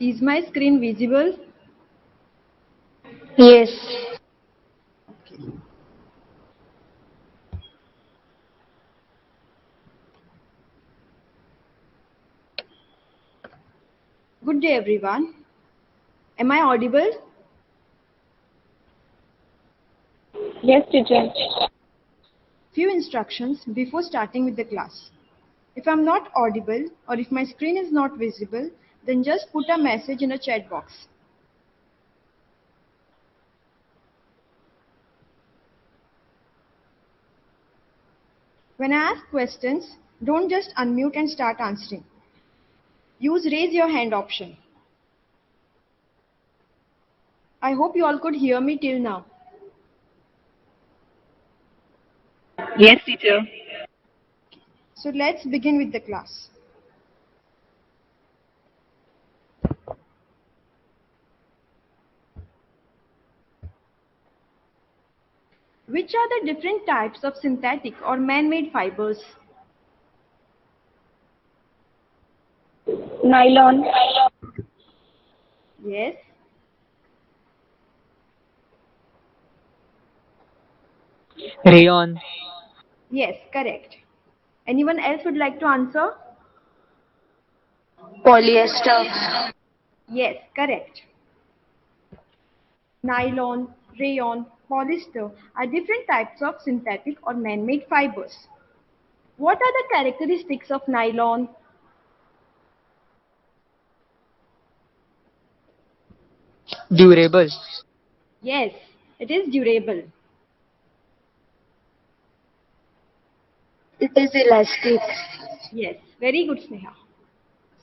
Is my screen visible? Yes. Okay. Good day, everyone. Am I audible? Yes, teacher. Few instructions before starting with the class. If I'm not audible or if my screen is not visible, then just put a message in a chat box. When I ask questions, don't just unmute and start answering. Use raise your hand option. I hope you all could hear me till now. Yes, teacher. So let's begin with the class. Which are the different types of synthetic or man-made fibers? Nylon. Yes. Rayon. Yes, correct. Anyone else would like to answer? Polyester. Yes, correct. Nylon, rayon, polyester are different types of synthetic or man-made fibers. What are the characteristics of nylon? Durable. Yes, it is durable. It is elastic. Yes, very good, Sneha.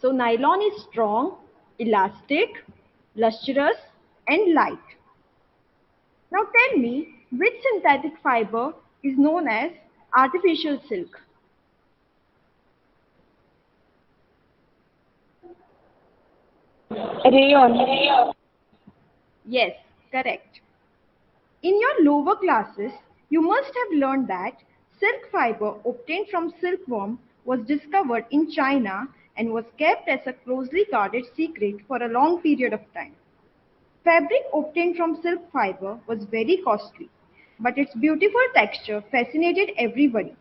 So nylon is strong, elastic, lustrous, and light. Now tell me, which synthetic fiber is known as artificial silk? Rayon. Yes, correct. In your lower classes, you must have learned that silk fiber obtained from silkworm was discovered in China and was kept as a closely guarded secret for a long period of time. Fabric obtained from silk fiber was very costly, but its beautiful texture fascinated everybody.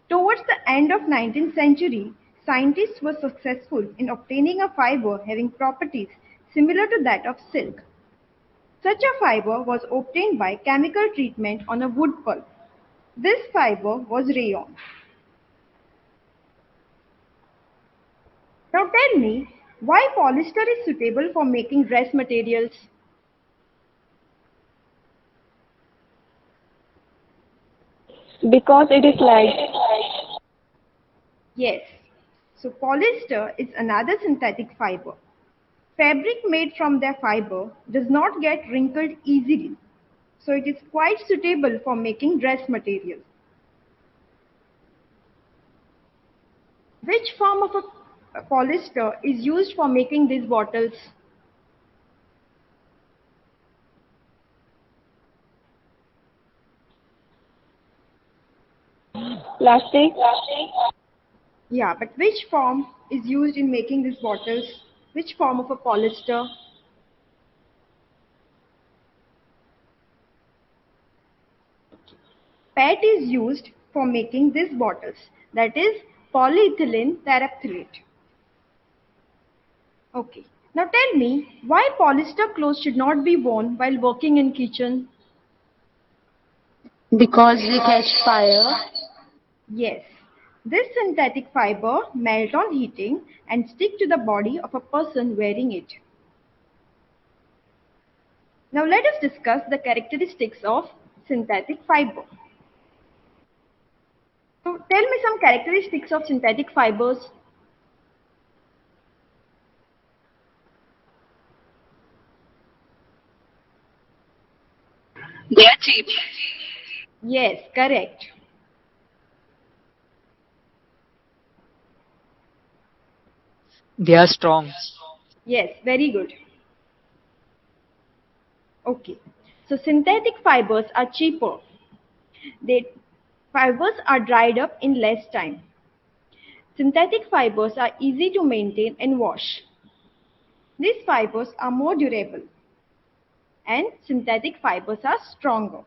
Towards the end of 19th century, scientists were successful in obtaining a fiber having properties similar to that of silk. Such a fiber was obtained by chemical treatment on a wood pulp. This fiber was rayon. Now tell me, why polyester is suitable for making dress materials? Because it is light. Yes. So polyester is another synthetic fiber. Fabric made from their fiber does not get wrinkled easily, so it is quite suitable for making dress material. Which form of a polyester is used for making these bottles? Plastic. Yeah, but which form is used in making these bottles? Which form of a polyester? PET is used for making these bottles, that is polyethylene terephthalate. Okay. Now tell me, why polyester clothes should not be worn while working in kitchen? Because they catch fire. Yes. This synthetic fiber melt on heating and stick to the body of a person wearing it. Now let us discuss the characteristics of synthetic fiber. So tell me some characteristics of synthetic fibers. They are cheap. Yes, correct. They are strong. Yes, very good. Okay. So synthetic fibers are cheaper. They fibers are dried up in less time. Synthetic fibers are easy to maintain and wash. These fibers are more durable and synthetic fibers are stronger.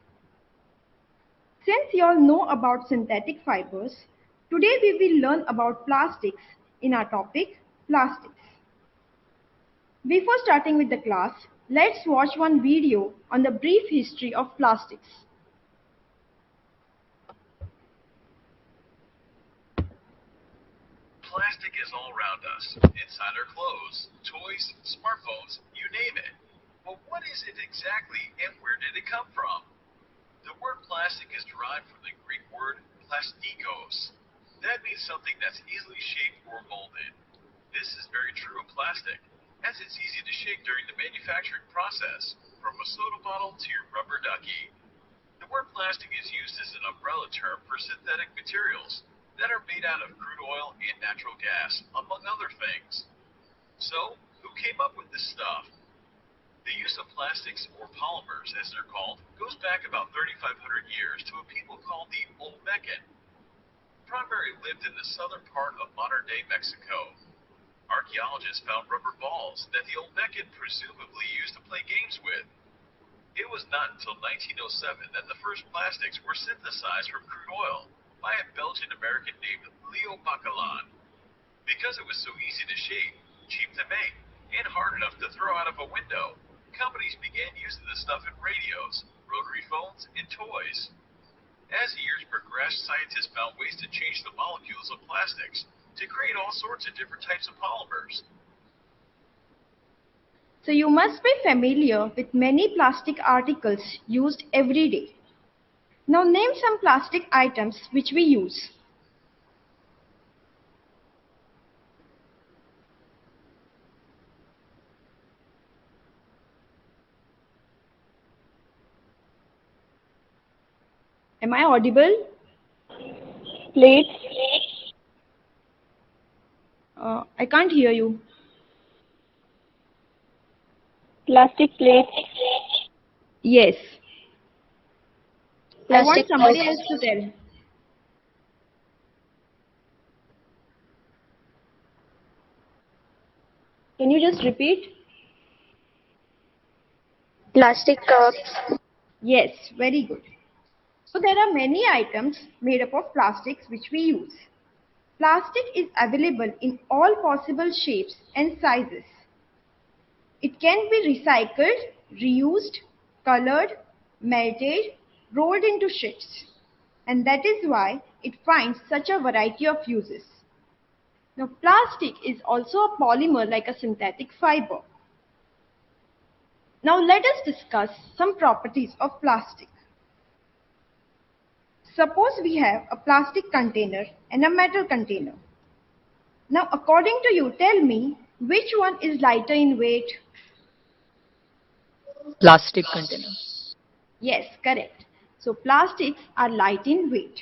Since you all know about synthetic fibers, today we will learn about plastics in our topic, plastics. Before starting with the class, let's watch one video on the brief history of plastics. Plastic is all around us, inside our clothes, toys, smartphones, you name it. But what is it exactly and where did it come from? The word plastic is derived from the Greek word plastikos. That means something that's easily shaped or molded. This is very true of plastic, as it's easy to shape during the manufacturing process, from a soda bottle to your rubber ducky. The word plastic is used as an umbrella term for synthetic materials that are made out of crude oil and natural gas, among other things. So, who came up with this stuff? The use of plastics, or polymers as they're called, goes back about 3,500 years to a people called the Olmecan. Primarily lived in the southern part of modern-day Mexico. Archaeologists found rubber balls that the Olmecan presumably used to play games with. It was not until 1907 that the first plastics were synthesized from crude oil by a Belgian-American named Leo Bacalan. Because it was so easy to shape, cheap to make, and hard enough to throw out of a window, companies began using the stuff in radios, rotary phones, and toys. As the years progressed, scientists found ways to change the molecules of plastics to create all sorts of different types of polymers. So you must be familiar with many plastic articles used every day. Now name some plastic items which we use. Am I audible? Plates. I can't hear you. Plastic plates. Yes. I want Plastic somebody cups. else to tell. Can you just repeat? Plastic cups. Yes, very good. So there are many items made up of plastics which we use. Plastic is available in all possible shapes and sizes. It can be recycled, reused, colored, melted, rolled into sheets. And that is why it finds such a variety of uses. Now, plastic is also a polymer like a synthetic fiber. Now, let us discuss some properties of plastic. Suppose we have a plastic container and a metal container. Now, according to you, tell me which one is lighter in weight? Plastic container. Yes, correct. So, plastics are light in weight.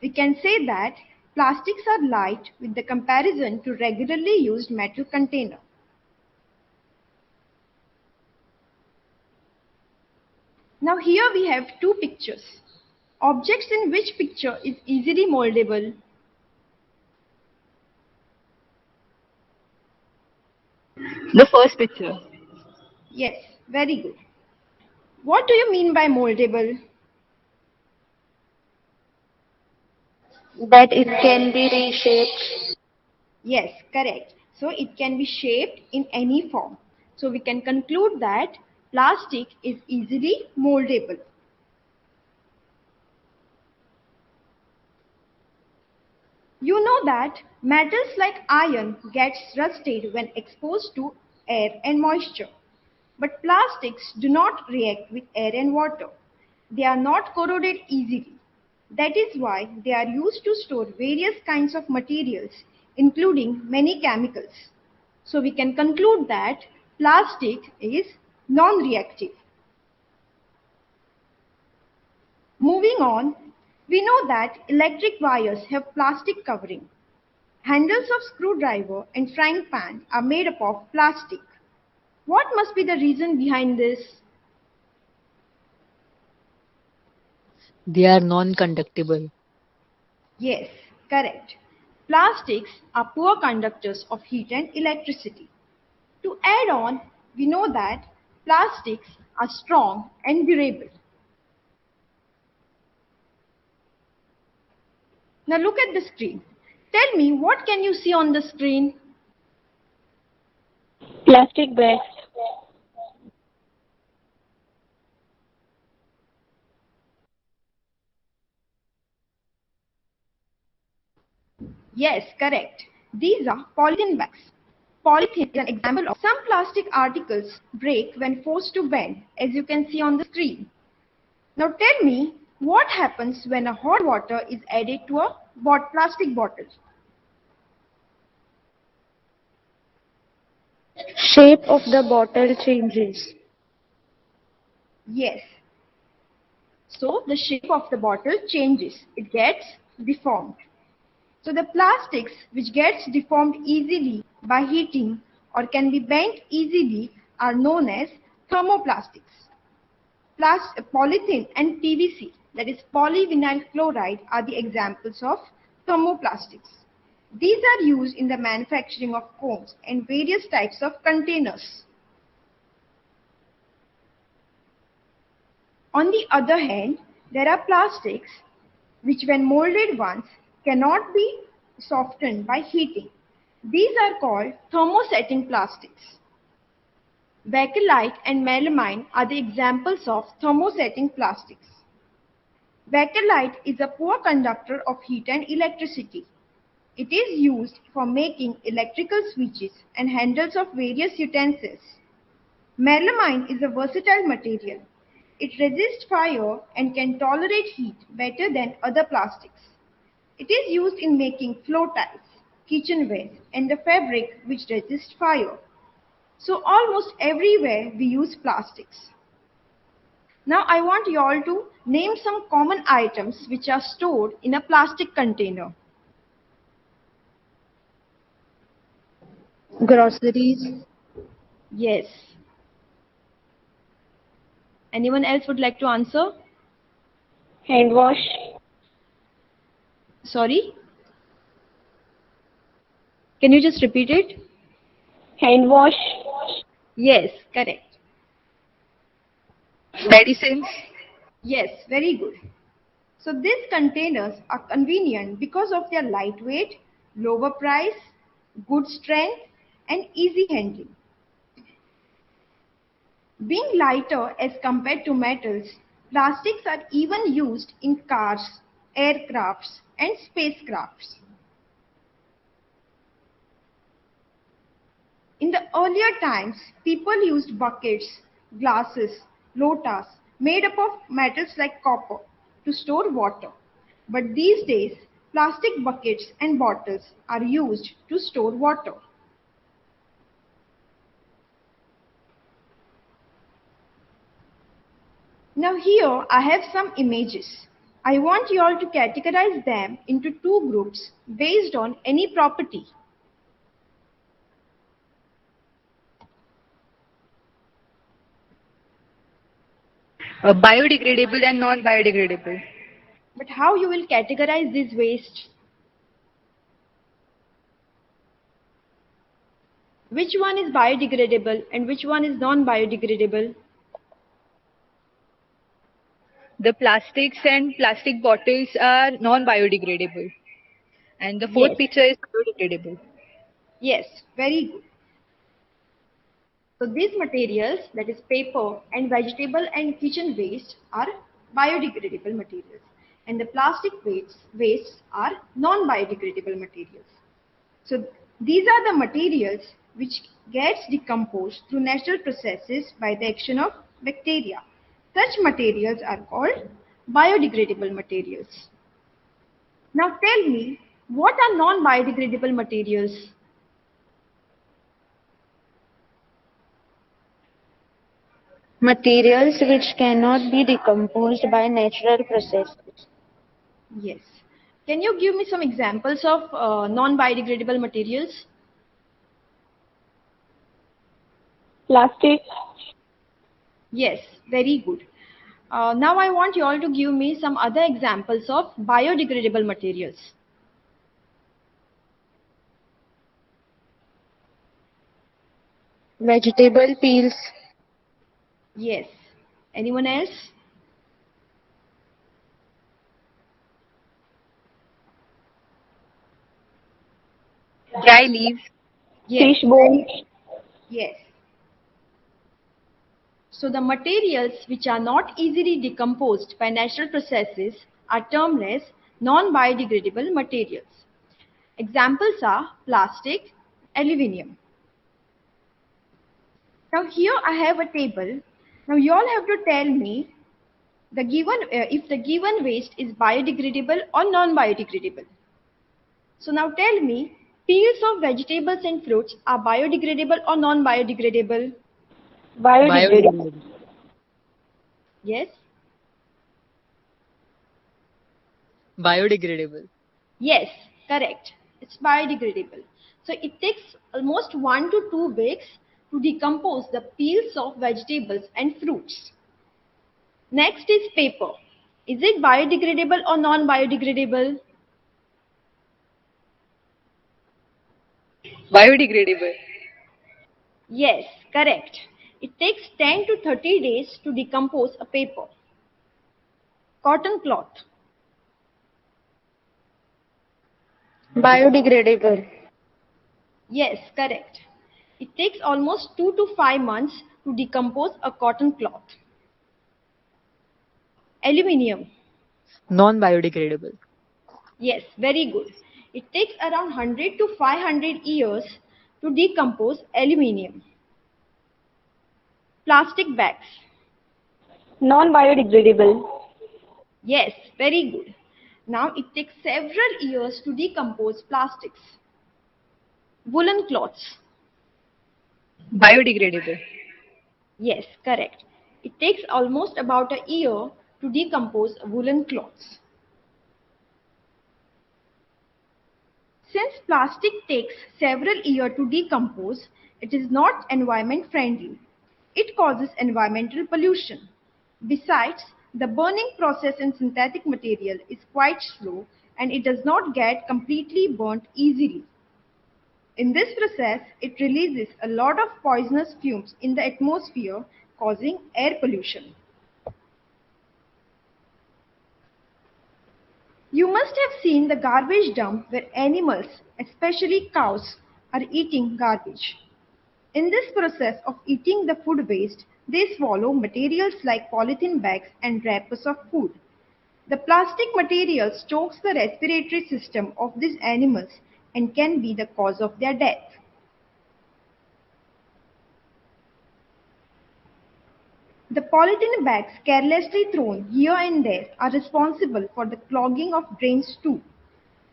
We can say that plastics are light with the comparison to regularly used metal container. Now, here we have two pictures. Objects in which picture is easily moldable? The first picture. Yes, very good. What do you mean by moldable? That it can be reshaped. Yes, correct. So it can be shaped in any form. So we can conclude that plastic is easily moldable. You know that metals like iron gets rusted when exposed to air and moisture. But plastics do not react with air and water. They are not corroded easily. That is why they are used to store various kinds of materials, including many chemicals. So we can conclude that plastic is non-reactive. Moving on, we know that electric wires have plastic covering. Handles of screwdriver and frying pan are made up of plastic. What must be the reason behind this? They are non-conductible. Yes, correct. Plastics are poor conductors of heat and electricity. To add on, we know that plastics are strong and durable. Now look at the screen. Tell me, what can you see on the screen? Plastic bags. Yes, correct. These are polythene bags. Polythene is an example of some plastic articles break when forced to bend, as you can see on the screen. Now tell me, what happens when a hot water is added to a plastic bottle? Shape of the bottle changes. Yes. So the shape of the bottle changes. It gets deformed. So the plastics which gets deformed easily by heating or can be bent easily are known as thermoplastics. Polythene and PVC, that is polyvinyl chloride, are the examples of thermoplastics. These are used in the manufacturing of combs and various types of containers. On the other hand, there are plastics which when molded once cannot be softened by heating. These are called thermosetting plastics. Bakelite and melamine are the examples of thermosetting plastics. Bakelite is a poor conductor of heat and electricity. It is used for making electrical switches and handles of various utensils. Melamine is a versatile material. It resists fire and can tolerate heat better than other plastics. It is used in making floor tiles, kitchenware, and the fabric which resist fire. So almost everywhere we use plastics. Now I want you all to name some common items which are stored in a plastic container. Groceries. Yes. Anyone else would like to answer? Hand wash. Sorry? Can you just repeat it? Hand wash. Yes, correct. Medicines. Yes, very good. So these containers are convenient because of their lightweight, lower price, good strength, and easy handling. Being lighter as compared to metals, plastics are even used in cars, aircrafts, and spacecrafts. In the earlier times, people used buckets, glasses, lotas made up of metals like copper to store water. But these days, plastic buckets and bottles are used to store water. Now here I have some images. I want you all to categorize them into two groups based on any property. Biodegradable and non-biodegradable. But how you will categorize these wastes? Which one is biodegradable and which one is non-biodegradable? The plastics and plastic bottles are non-biodegradable. And the fourth Yes, picture is biodegradable. yes, very good. So these materials, that is paper and vegetable and kitchen waste, are biodegradable materials, and the plastic wastes are non-biodegradable materials. So these are the materials which gets decomposed through natural processes by the action of bacteria. Such materials are called biodegradable materials. Now tell me, what are non-biodegradable materials? Materials which cannot be decomposed by natural processes. Yes. Can you give me some examples of non-biodegradable materials? Plastic. Yes, very good. Now I want you all to give me some other examples of biodegradable materials. Vegetable peels. Yes. Anyone else? Dry leaves. Yes. Fish bones. Yes. So the materials which are not easily decomposed by natural processes are termed as non-biodegradable materials. Examples are plastic, aluminium. Now here I have a table. Now you all have to tell me the given if the given waste is biodegradable or non-biodegradable. So now tell me, peels of vegetables and fruits are biodegradable or non-biodegradable? Biodegradable. Biodegradable. Yes? Biodegradable. Yes, correct. It's biodegradable. So it takes almost 1 to 2 weeks to decompose the peels of vegetables and fruits. Next is paper. Is it biodegradable or non-biodegradable? Biodegradable. Yes, correct. It takes 10 to 30 days to decompose a paper. Cotton cloth. Biodegradable. Yes, correct. It takes almost 2 to 5 months to decompose a cotton cloth. Aluminium. Non-biodegradable. Yes, very good. It takes around 100 to 500 years to decompose aluminium. Plastic bags. Non-biodegradable. Yes, very good. Now it takes several years to decompose plastics. Woolen cloths. Biodegradable. Yes, correct. It takes almost about a year to decompose woolen cloths. Since plastic takes several years to decompose, it is not environment friendly. It causes environmental pollution. Besides, the burning process in synthetic material is quite slow and it does not get completely burnt easily. In this process, it releases a lot of poisonous fumes in the atmosphere, causing air pollution. You must have seen the garbage dump where animals, especially cows, are eating garbage. In this process of eating the food waste, they swallow materials like polythene bags and wrappers of food. The plastic material chokes the respiratory system of these animals and can be the cause of their death. The polythene bags carelessly thrown here and there are responsible for the clogging of drains too.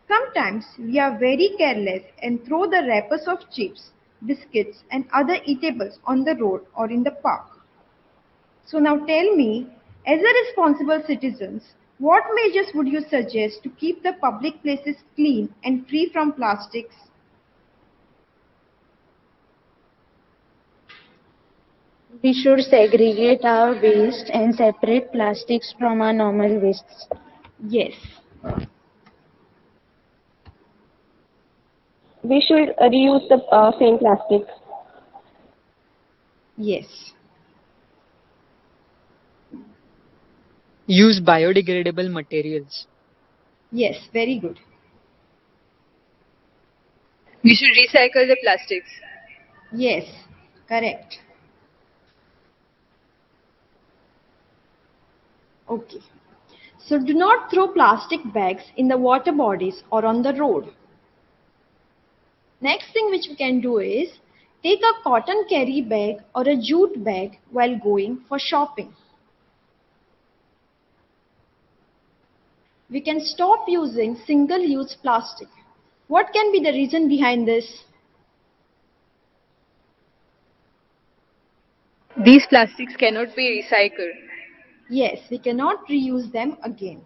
Sometimes we are very careless and throw the wrappers of chips, biscuits and other eatables on the road or in the park. So now tell me, as a responsible citizens, what measures would you suggest to keep the public places clean and free from plastics? We should segregate our waste and separate plastics from our normal wastes. Yes, We should reuse the same plastic. yes, Use biodegradable materials. yes, very good. We should recycle the plastics. Yes, correct. Okay. So do not throw plastic bags in the water bodies or on the road. Next thing which we can do is take a cotton carry bag or a jute bag while going for shopping. We can stop using single-use plastic. What can be the reason behind this? These plastics cannot be recycled. Yes, we cannot reuse them again.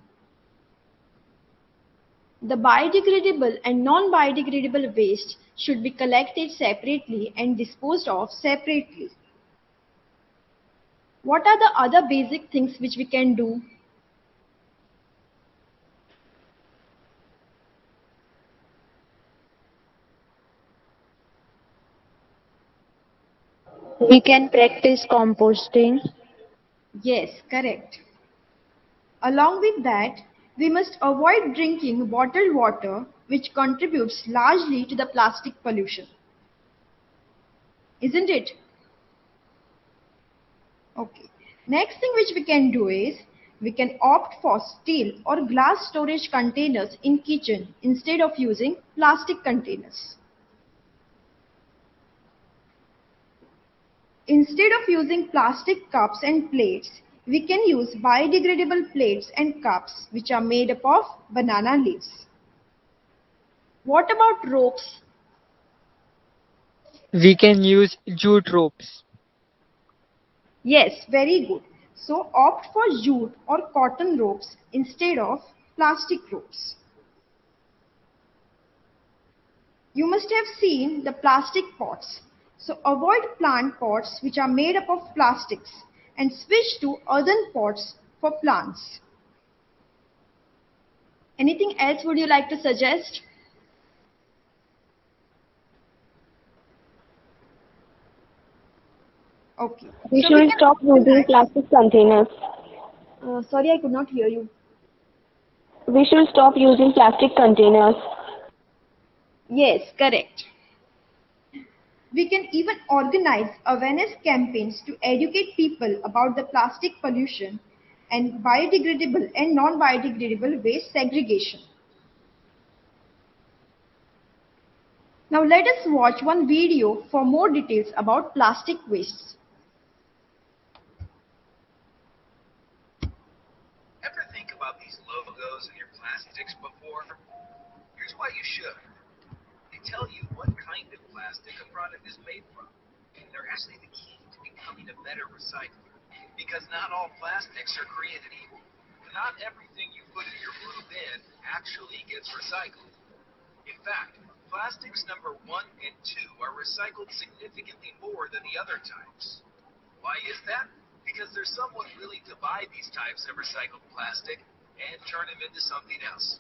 The biodegradable and non-biodegradable waste should be collected separately and disposed of separately. What are the other basic things which we can do? We can practice composting. Yes, correct. Along with that, we must avoid drinking bottled water, which contributes largely to the plastic pollution. Isn't it? Okay. Next thing which we can do is we can opt for steel or glass storage containers in kitchen instead of using plastic containers. Instead of using plastic cups and plates, we can use biodegradable plates and cups which are made up of banana leaves. What about ropes? We can use jute ropes. Yes, very good. So opt for jute or cotton ropes instead of plastic ropes. You must have seen the plastic pots. So avoid plant pots which are made up of plastics and switch to earthen pots for plants. Anything else would you like to suggest? Okay. We So we should can stop using organize. plastic containers. Sorry, I could not hear you. We should stop using plastic containers. Yes, correct. We can even organize awareness campaigns to educate people about the plastic pollution and biodegradable and non-biodegradable waste segregation. Now let us watch one video for more details about plastic wastes. Ever think about these logos in your plastics before? Here's why you should. They tell you what kind of plastic a product is made from. They're actually the key to becoming a better recycler. Because not all plastics are created equal. Not everything you put in your blue bin actually gets recycled. In fact, plastics number 1 and 2 are recycled significantly more than the other types. Why is that? Because there's someone willing to buy these types of recycled plastic and turn them into something else.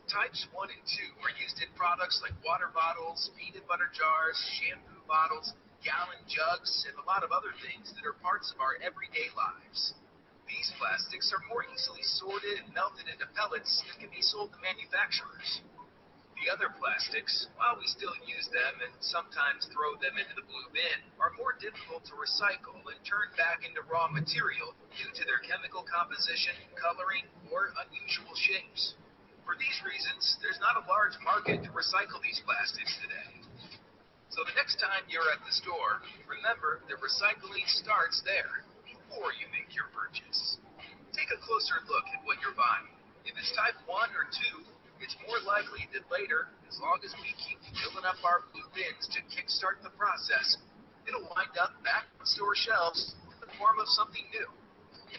Types 1 and 2 are used in products like water bottles, peanut butter jars, shampoo bottles, gallon jugs, and a lot of other things that are parts of our everyday lives. These plastics are more easily sorted and melted into pellets that can be sold to manufacturers. The other plastics, while we still use them and sometimes throw them into the blue bin, are more difficult to recycle and turn back into raw material due to their chemical composition, coloring, or unusual shapes. For these reasons, there's not a large market to recycle these plastics today. So the next time you're at the store, remember that recycling starts there, before you make your purchase. Take a closer look at what you're buying. If it's type 1 or 2, it's more likely that later, as long as we keep filling up our blue bins to kickstart the process, it'll wind up back on store shelves in the form of something new.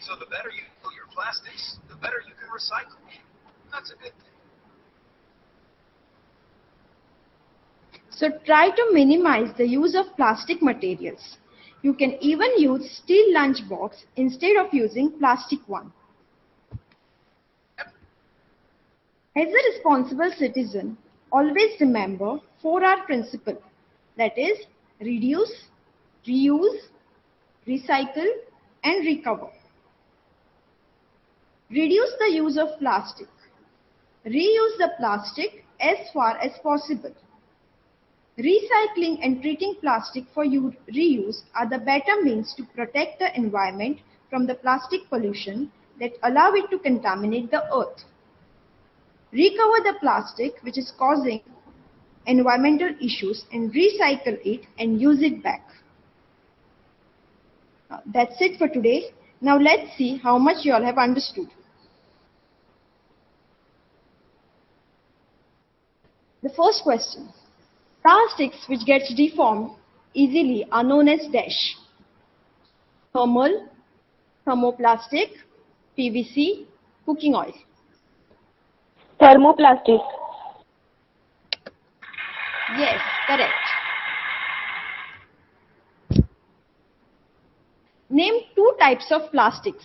So the better you fill your plastics, the better you can recycle. That's a good thing. So try to minimize the use of plastic materials. You can even use steel lunch box instead of using plastic one. As a responsible citizen, always remember 4R principle, that is reduce, reuse, recycle and recover. Reduce the use of plastic. Reuse the plastic as far as possible. Recycling and treating plastic for reuse are the better means to protect the environment from the plastic pollution that allow it to contaminate the earth. Recover the plastic which is causing environmental issues and recycle it and use it back. That's it for today. Now let's see how much you all have understood. The first question. Plastics which gets deformed easily are known as dash. Thermal, thermoplastic, PVC, cooking oil. Thermoplastic. Yes, correct. Name two types of plastics.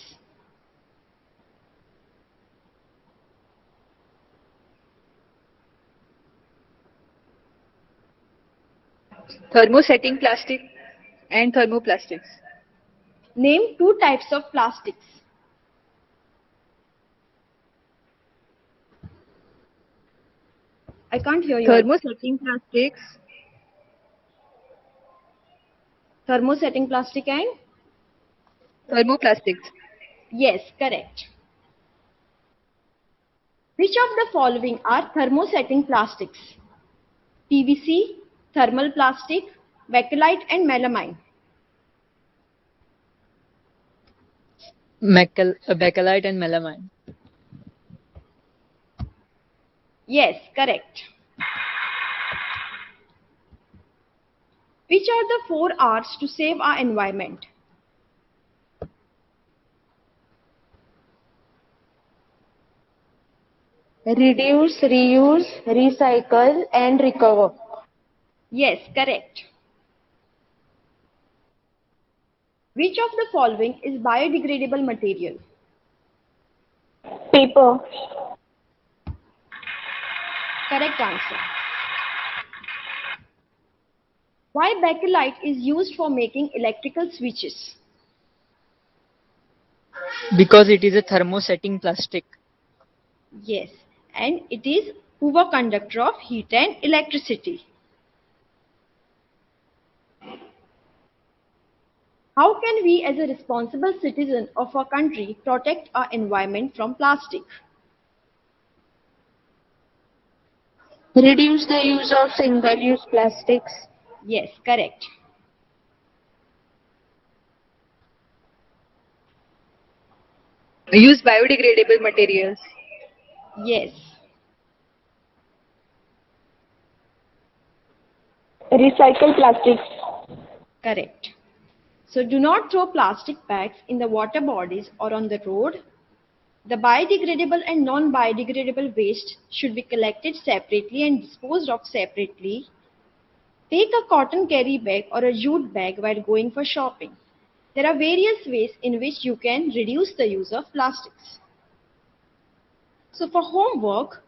Thermosetting plastic. and thermoplastics. Name 2 types of plastics. I can't hear you. Thermosetting plastics, Thermosetting plastic and? thermoplastics. Yes, correct. Which of the following are thermosetting plastics? PVC, thermal plastic, bakelite and melamine. Bakelite and melamine. Yes, correct. Which are the 4 R's to save our environment? Reduce, reuse, recycle, and recover. Yes, correct. Which of the following is biodegradable material? Paper. Correct answer. Why bakelite is used for making electrical switches? Because it is a thermosetting plastic. Yes, and it is poor conductor of heat and electricity. How can we as a responsible citizen of our country protect our environment from plastic? Reduce the use of single-use plastics. Yes, correct. Use biodegradable materials. Yes. Recycle plastics. Correct. So do not throw plastic bags in the water bodies or on the road. The biodegradable and non-biodegradable waste should be collected separately and disposed of separately. Take a cotton carry bag or a jute bag while going for shopping. There are various ways in which you can reduce the use of plastics. So for homework,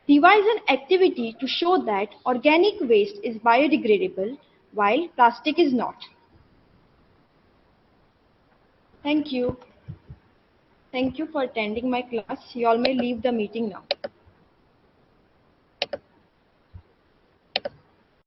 devise an activity to show that organic waste is biodegradable while plastic is not. Thank you. Thank you for attending my class. You all may leave the meeting now.